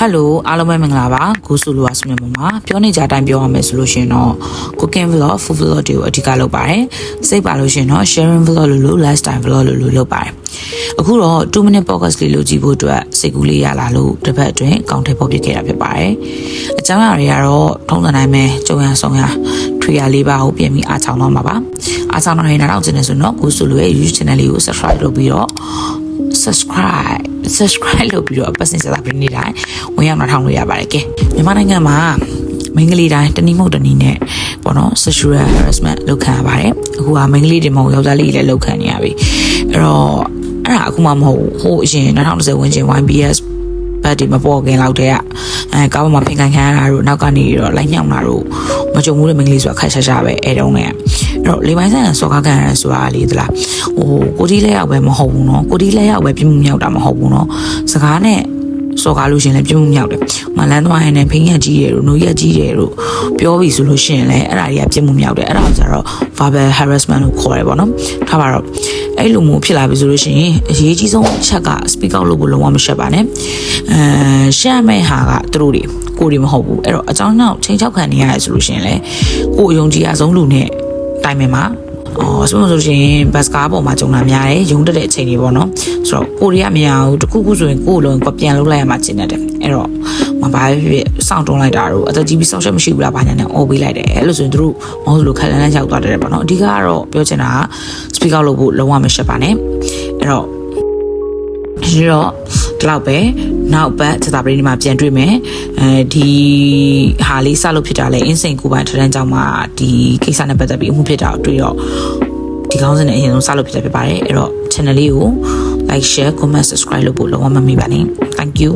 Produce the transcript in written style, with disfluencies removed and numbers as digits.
Hello အားလုံးပဲမင်္ဂလာပါဂိုးဆူလိုပါစမြမမှာပြောနေကြအတိုင်းပြောရမယ်ဆိုလို့ရှင်တော့ cooking vlog food vlog တွေကိုအဓိကလုပ်ပါတယ်စိတ်ပါလို့ရှင်တော့ sharing vlog လို့ lifestyle vlog လို့လုပ်ပါတယ်အခုတော့2 minute podcast လေးလုပ်ကြည့်ဖို့အတွက်စိတ်ကူးလေးရလာလို့တစ်ပတ်အတွင်းကောင်းထည့်ပေါ်ပြခဲ့တာဖြစ်ပါတယ်အကြောင်းအရာတွေကတော့ထုံးစံတိုင်းပဲကြုံရဆောင်ရထွေရလေးပါကိုပြင်ပြီးအားချောင်းတော့မှာပါအားချောင်းတော့ရင်နောက်ကျနေဆိုတော့ဂိုးဆူလိုရဲ့ YouTube channel လေးကို subscribe လုပ်ပြီးတော့subscribe လုပ်ပြီးတော့ပတ်စင်စတာပြင်နေတိုင်းဝင်ရောက်ထောင်လို့ရပါတယ်ကဲမြန်မာနိုင်ငံမှာမိန်းကလေးတိုင်းတနည်းမဟုတ်တနည်းနဲ့ပေါ့နော် sexual harassment လုပ်ခံရပါတယ်အခုကမိန်းကလေးတွေမဟုတ်ယောက်ျားလေးတွေလည်းလုပ်ခံနေရပြီအဲ့တော့အဲ့ဒါအခုမှမဟုတ်ဟိုအရင်2010ဝန်းကျင် YBS ဘတ်ဒီမပေါ်ခင်လောက်တည်းကကားပေါ်မှာဖင်ခံခံရတာတို့နောက်ကနေတော့လိုက်ညောင်းတာတို့မကြုံဘူးတဲ့မိန်းကလေးဆိုတာခက်ရှာပဲအဲ့တုန်းနဲ့အဲ့တော့လေပိုင်းဆိုင်စော်ကားခံရဆိုတာလေသလားဟိုကိုတီးလက်ရောက်ပဲမဟုတ်ဘူးเนาะကိုတီးလက်ရောက်ပဲပြမှုမြောက်တာမဟုတ်ဘူးเนาะစကားနဲ့စော်ကားလို့ရှင်လည်းပြမှုမြောက်တယ်မလန်းသွားရင်လည်းဖိငက်ကြီးတယ်တို့နှုတ်ရက်ကြီးတယ်တို့ပြောပြီဆိုလို့ရှင်လည်းအဲ့ဒါတွေကပြမှုမြောက်တယ်အဲ့ဒါဆိုတော့ verbal harassment လို့ခေါ်တယ်ပေါ့နော်ထားပါတော့အဲ့လိုမျိုးဖြစ်လာပြီဆိုလို့ရှိရင်အရေးကြီးဆုံးအချက်က speak out လုပ်ဖို့လုံးဝမရှက်ပါနဲ့ရှက်မဲ့ဟာကသူတို့တွေကိုယ်တွေမဟုတ်ဘူးအဲ့တော့အကြောင်းကြောင့်ချိန်ချောက်ခံနေရတယ်ဆိုလို့ရှိရင်လည်းကိုယ်အယုံကြည်အဆုံးလူနဲ့တိုင်ပင်မှာဆိုလို့ရှိရင်ဘတ်စကားပေါ်မှာကြုံတာများတယ်ရုံတက်တဲ့အချိန်တွေပေါ့နော်ဆိုတော့ကိုရီးယားမရဘူးတခုခုဆိုရင်ကိုယ်လုံးကပြန်လုပ်လိုက်ရမှကျင်တယ်အဲ့တော့မဘာဖြစ်စောင့်တွန်းလိုက်တာတို့အသက်ကြီးပြီးစောင့်ရှက်မရှိဘူးလားဘာညာနဲ့အော်ပေးလိုက်တယ်အဲ့လိုဆိုရင်တို့မဟုတ်လို့ခက်လန်းလန်းရောက်သွားတယ်ပေါ့နော်အဓိကကတော့ပြောချင်တာက speak out လုပ်ဖို့လုံးဝမရှက်ပါနဲ့အဲ့တော့ဒီလောက်ပဲနောက်ပတ်စတာပရိဒီမှာပြန်တွေ့မယ်ဒီဟာလေးစလို့ဖြစ်တာလဲအင်းစိန်ကိုပိုင်ထထန်းကျောင်းမှာဒီကိစ္စနဲ့ပတ်သက်ပြီးအမှုဖြစ်တာကိုတွေ့တော့ဒီကောင်းစင်နဲ့အရင်ဆုံးစလို့ဖြစ်တာဖြစ်ပါတယ်အဲ့တော့ channel လေးကို like share comment subscribe လုပ်ဖို့လုံးဝမမေ့ပါနဲ့ thank you